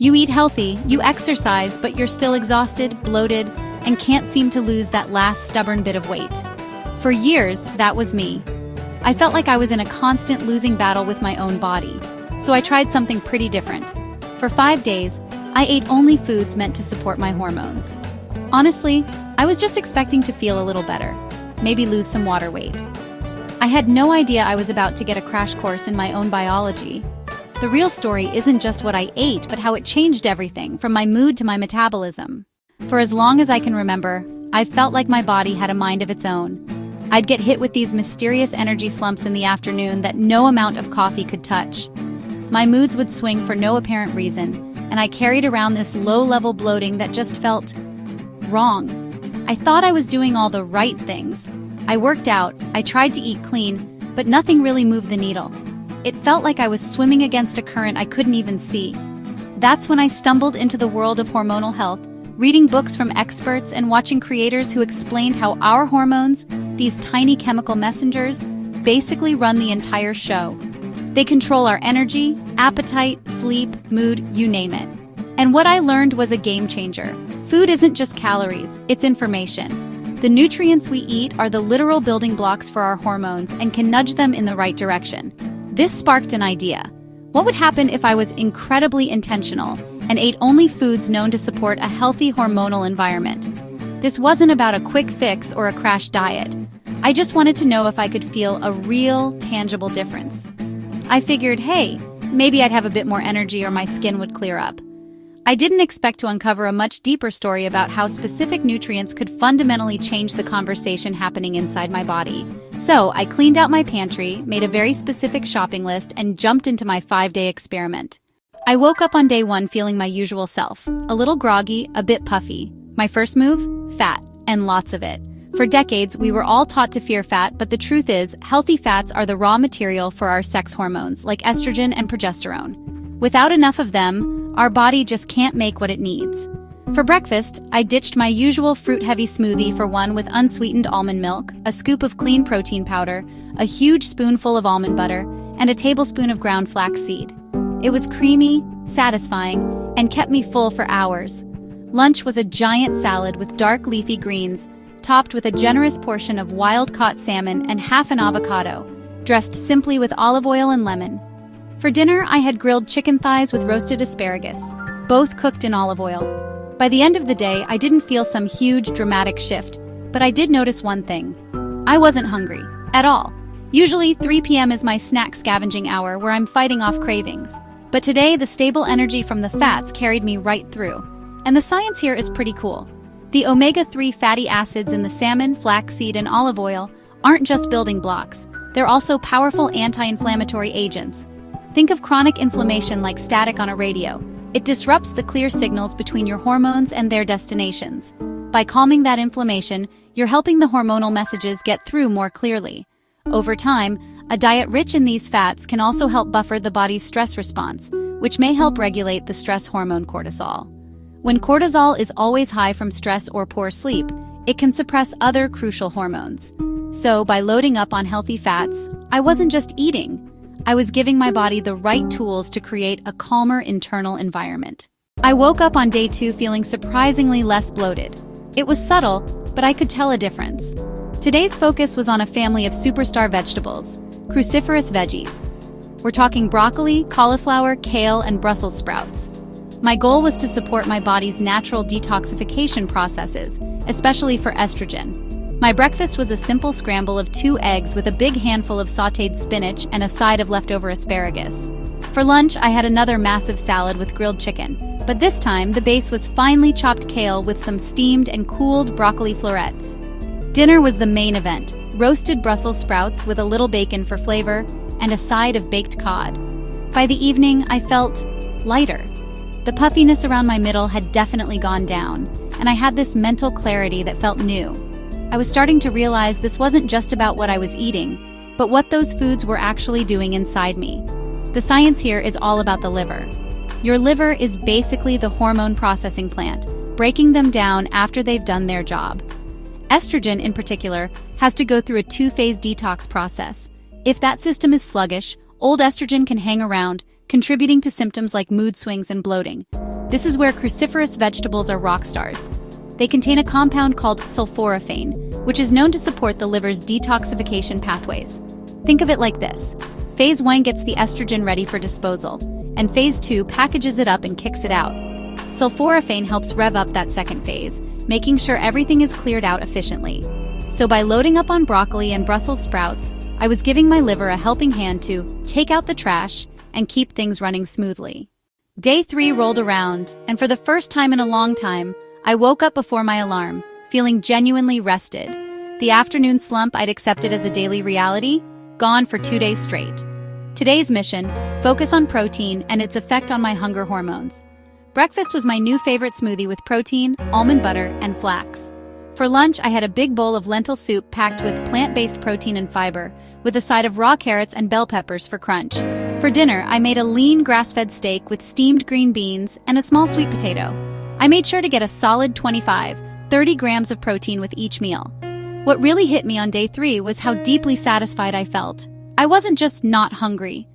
You eat healthy, you exercise, but you're still exhausted, bloated, and can't seem to lose that last stubborn bit of weight. For years, that was me. I felt like I was in a constant losing battle with my own body. So I tried something pretty different. For 5 days, I ate only foods meant to support my hormones. Honestly, I was just expecting to feel a little better, maybe lose some water weight. I had no idea I was about to get a crash course in my own biology. The real story isn't just what I ate, but how it changed everything, from my mood to my metabolism. For as long as I can remember, I've felt like my body had a mind of its own. I'd get hit with these mysterious energy slumps in the afternoon that no amount of coffee could touch. My moods would swing for no apparent reason, and I carried around this low-level bloating that just felt wrong. I thought I was doing all the right things. I worked out, I tried to eat clean, but nothing really moved the needle. It felt like I was swimming against a current I couldn't even see. That's when I stumbled into the world of hormonal health, reading books from experts and watching creators who explained how our hormones, these tiny chemical messengers, basically run the entire show. They control our energy, appetite, sleep, mood, you name it. And what I learned was a game changer. Food isn't just calories, it's information. The nutrients we eat are the literal building blocks for our hormones and can nudge them in the right direction. This sparked an idea. What would happen if I was incredibly intentional and ate only foods known to support a healthy hormonal environment? This wasn't about a quick fix or a crash diet. I just wanted to know if I could feel a real, tangible difference. I figured, hey, maybe I'd have a bit more energy or my skin would clear up. I didn't expect to uncover a much deeper story about how specific nutrients could fundamentally change the conversation happening inside my body. So I cleaned out my pantry, made a very specific shopping list, and jumped into my 5-day experiment. I woke up on day 1 feeling my usual self, a little groggy, a bit puffy. My first move? Fat, and lots of it. For decades, we were all taught to fear fat, but the truth is, healthy fats are the raw material for our sex hormones, like estrogen and progesterone. Without enough of them, our body just can't make what it needs. For breakfast, I ditched my usual fruit-heavy smoothie for one with unsweetened almond milk, a scoop of clean protein powder, a huge spoonful of almond butter, and a tablespoon of ground flaxseed. It was creamy, satisfying, and kept me full for hours. Lunch was a giant salad with dark leafy greens, topped with a generous portion of wild-caught salmon and half an avocado, dressed simply with olive oil and lemon. For dinner, I had grilled chicken thighs with roasted asparagus, both cooked in olive oil. By the end of the day, I didn't feel some huge, dramatic shift, but I did notice one thing. I wasn't hungry, at all. Usually, 3 p.m. is my snack scavenging hour where I'm fighting off cravings. But today, the stable energy from the fats carried me right through. And the science here is pretty cool. The omega-3 fatty acids in the salmon, flaxseed, and olive oil aren't just building blocks. They're also powerful anti-inflammatory agents. Think of chronic inflammation like static on a radio. It disrupts the clear signals between your hormones and their destinations. By calming that inflammation, you're helping the hormonal messages get through more clearly. Over time, a diet rich in these fats can also help buffer the body's stress response, which may help regulate the stress hormone cortisol. When cortisol is always high from stress or poor sleep, it can suppress other crucial hormones. So, by loading up on healthy fats, I wasn't just eating. I was giving my body the right tools to create a calmer internal environment. I woke up on day 2 feeling surprisingly less bloated. It was subtle, but I could tell a difference. Today's focus was on a family of superstar vegetables, cruciferous veggies. We're talking broccoli, cauliflower, kale, and Brussels sprouts. My goal was to support my body's natural detoxification processes, especially for estrogen. My breakfast was a simple scramble of 2 eggs with a big handful of sautéed spinach and a side of leftover asparagus. For lunch, I had another massive salad with grilled chicken, but this time the base was finely chopped kale with some steamed and cooled broccoli florets. Dinner was the main event, roasted Brussels sprouts with a little bacon for flavor and a side of baked cod. By the evening, I felt lighter. The puffiness around my middle had definitely gone down, and I had this mental clarity that felt new. I was starting to realize this wasn't just about what I was eating, but what those foods were actually doing inside me. The science here is all about the liver. Your liver is basically the hormone processing plant, breaking them down after they've done their job. Estrogen, in particular, has to go through a 2-phase detox process. If that system is sluggish, old estrogen can hang around, contributing to symptoms like mood swings and bloating. This is where cruciferous vegetables are rock stars. They contain a compound called sulforaphane, which is known to support the liver's detoxification pathways. Think of it like this. Phase 1 gets the estrogen ready for disposal, and Phase 2 packages it up and kicks it out. Sulforaphane helps rev up that second phase, making sure everything is cleared out efficiently. So by loading up on broccoli and Brussels sprouts, I was giving my liver a helping hand to take out the trash and keep things running smoothly. Day 3 rolled around, and for the first time in a long time, I woke up before my alarm, feeling genuinely rested. The afternoon slump I'd accepted as a daily reality, gone for 2 days straight. Today's mission, focus on protein and its effect on my hunger hormones. Breakfast was my new favorite smoothie with protein, almond butter, and flax. For lunch, I had a big bowl of lentil soup packed with plant-based protein and fiber, with a side of raw carrots and bell peppers for crunch. For dinner, I made a lean grass-fed steak with steamed green beans and a small sweet potato. I made sure to get a solid 25-30 grams of protein with each meal. What really hit me on day 3 was how deeply satisfied I felt. I wasn't just not hungry.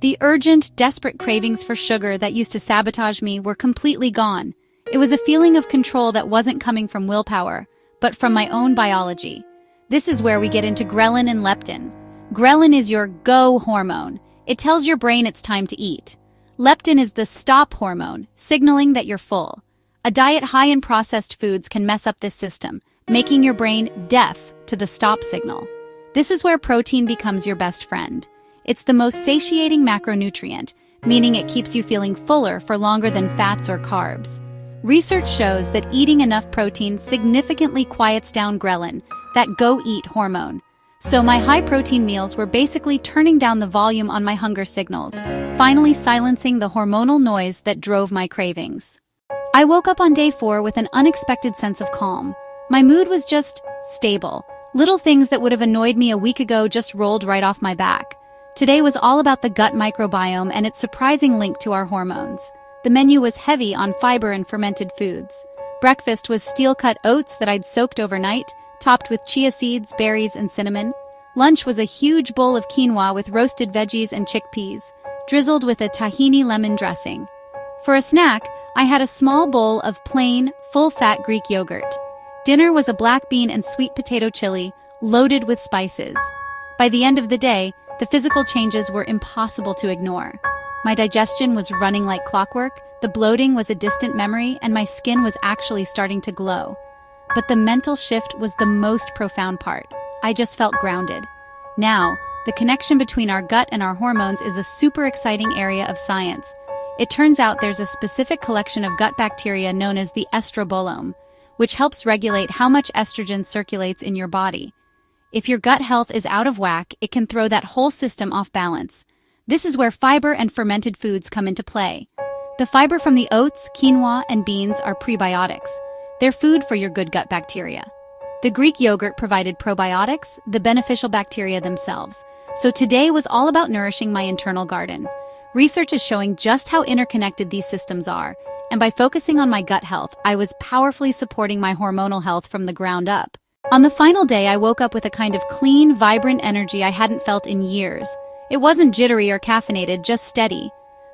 The urgent, desperate cravings for sugar that used to sabotage me were completely gone. It was a feeling of control that wasn't coming from willpower, but from my own biology. This is where we get into ghrelin and leptin. Ghrelin is your go hormone. It tells your brain it's time to eat. Leptin is the stop hormone, signaling that you're full. A diet high in processed foods can mess up this system, making your brain deaf to the stop signal. This is where protein becomes your best friend. It's the most satiating macronutrient, meaning it keeps you feeling fuller for longer than fats or carbs. Research shows that eating enough protein significantly quiets down ghrelin, that go-eat hormone. So my high-protein meals were basically turning down the volume on my hunger signals, finally silencing the hormonal noise that drove my cravings. I woke up on day 4 with an unexpected sense of calm. My mood was just stable. Little things that would have annoyed me a week ago just rolled right off my back. Today was all about the gut microbiome and its surprising link to our hormones. The menu was heavy on fiber and fermented foods. Breakfast was steel-cut oats that I'd soaked overnight, topped with chia seeds, berries, and cinnamon. Lunch was a huge bowl of quinoa with roasted veggies and chickpeas, drizzled with a tahini lemon dressing. For a snack, I had a small bowl of plain, full-fat Greek yogurt. Dinner was a black bean and sweet potato chili, loaded with spices. By the end of the day, the physical changes were impossible to ignore. My digestion was running like clockwork, the bloating was a distant memory, and my skin was actually starting to glow. But the mental shift was the most profound part. I just felt grounded. Now, the connection between our gut and our hormones is a super exciting area of science. It turns out there's a specific collection of gut bacteria known as the estrobolome, which helps regulate how much estrogen circulates in your body. If your gut health is out of whack, it can throw that whole system off balance. This is where fiber and fermented foods come into play. The fiber from the oats, quinoa, and beans are prebiotics. They're food for your good gut bacteria. The Greek yogurt provided probiotics, the beneficial bacteria themselves. So today was all about nourishing my internal garden. Research is showing just how interconnected these systems are, and by focusing on my gut health, I was powerfully supporting my hormonal health from the ground up. On the final day, I woke up with a kind of clean, vibrant energy I hadn't felt in years. It wasn't jittery or caffeinated, just steady.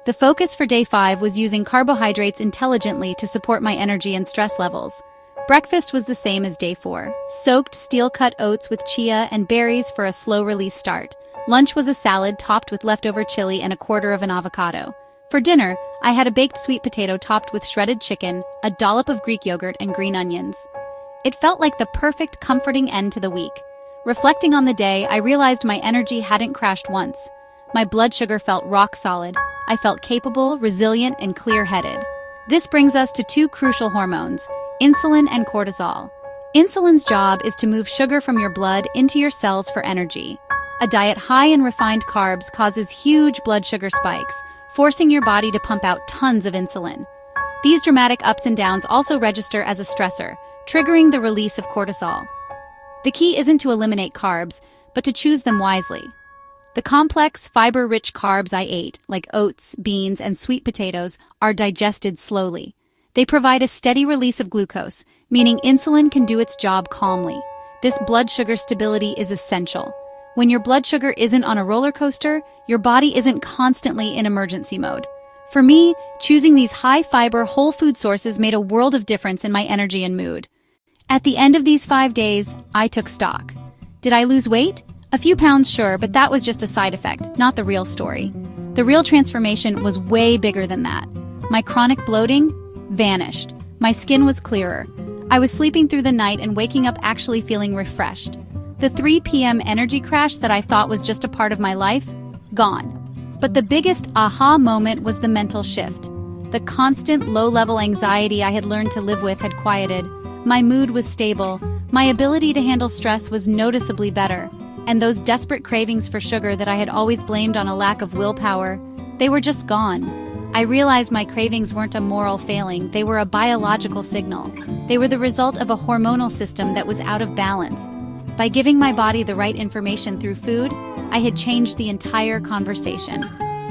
The focus for day 5 was using carbohydrates intelligently to support my energy and stress levels. Breakfast was the same as day 4. Soaked steel-cut oats with chia and berries for a slow-release start. Lunch was a salad topped with leftover chili and a quarter of an avocado. For dinner, I had a baked sweet potato topped with shredded chicken, a dollop of Greek yogurt, and green onions. It felt like the perfect, comforting end to the week. Reflecting on the day, I realized my energy hadn't crashed once. My blood sugar felt rock solid. I felt capable, resilient, and clear-headed. This brings us to 2 crucial hormones, insulin and cortisol. Insulin's job is to move sugar from your blood into your cells for energy. A diet high in refined carbs causes huge blood sugar spikes, forcing your body to pump out tons of insulin. These dramatic ups and downs also register as a stressor, triggering the release of cortisol. The key isn't to eliminate carbs, but to choose them wisely. The complex, fiber-rich carbs I ate, like oats, beans, and sweet potatoes, are digested slowly. They provide a steady release of glucose, meaning insulin can do its job calmly. This blood sugar stability is essential. When your blood sugar isn't on a roller coaster, your body isn't constantly in emergency mode. For me, choosing these high-fiber whole food sources made a world of difference in my energy and mood. At the end of these 5 days, I took stock. Did I lose weight? A few pounds, sure, but that was just a side effect, not the real story. The real transformation was way bigger than that. My chronic bloating vanished. My skin was clearer. I was sleeping through the night and waking up actually feeling refreshed. The 3 p.m. energy crash that I thought was just a part of my life, gone. But the biggest aha moment was the mental shift. The constant low-level anxiety I had learned to live with had quieted. My mood was stable. My ability to handle stress was noticeably better. And those desperate cravings for sugar that I had always blamed on a lack of willpower, they were just gone. I realized my cravings weren't a moral failing, they were a biological signal. They were the result of a hormonal system that was out of balance. By giving my body the right information through food, I had changed the entire conversation.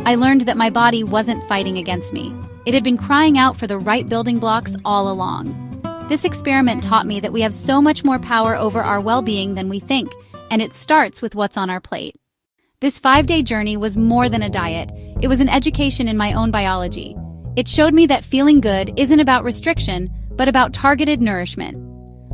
I learned that my body wasn't fighting against me. It had been crying out for the right building blocks all along. This experiment taught me that we have so much more power over our well-being than we think, and it starts with what's on our plate. This 5-day journey was more than a diet. It was an education in my own biology. It showed me that feeling good isn't about restriction, but about targeted nourishment.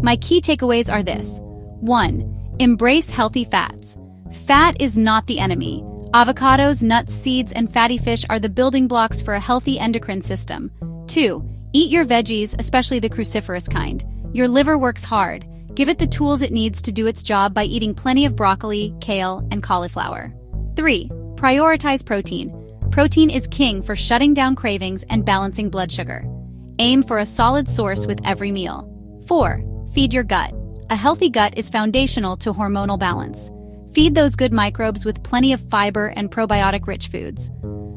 My key takeaways are this. 1. Embrace healthy fats. Fat is not the enemy. Avocados, nuts, seeds, and fatty fish are the building blocks for a healthy endocrine system. 2. Eat your veggies, especially the cruciferous kind. Your liver works hard. Give it the tools it needs to do its job by eating plenty of broccoli, kale, and cauliflower. 3. Prioritize protein. Protein is king for shutting down cravings and balancing blood sugar. Aim for a solid source with every meal. 4. Feed your gut. A healthy gut is foundational to hormonal balance. Feed those good microbes with plenty of fiber and probiotic-rich foods.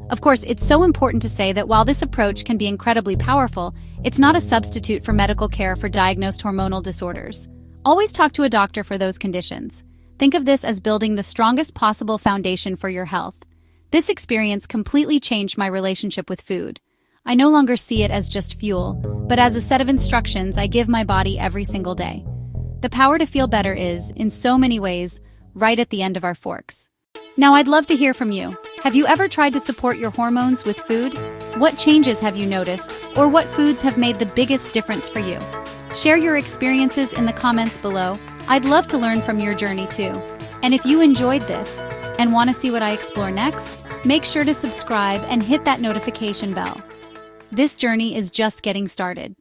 Of course, it's so important to say that while this approach can be incredibly powerful, it's not a substitute for medical care for diagnosed hormonal disorders. Always talk to a doctor for those conditions. Think of this as building the strongest possible foundation for your health. This experience completely changed my relationship with food. I no longer see it as just fuel, but as a set of instructions I give my body every single day. The power to feel better is, in so many ways, right at the end of our forks. Now I'd love to hear from you. Have you ever tried to support your hormones with food? What changes have you noticed, or what foods have made the biggest difference for you? Share your experiences in the comments below. I'd love to learn from your journey too. And if you enjoyed this and want to see what I explore next, make sure to subscribe and hit that notification bell. This journey is just getting started.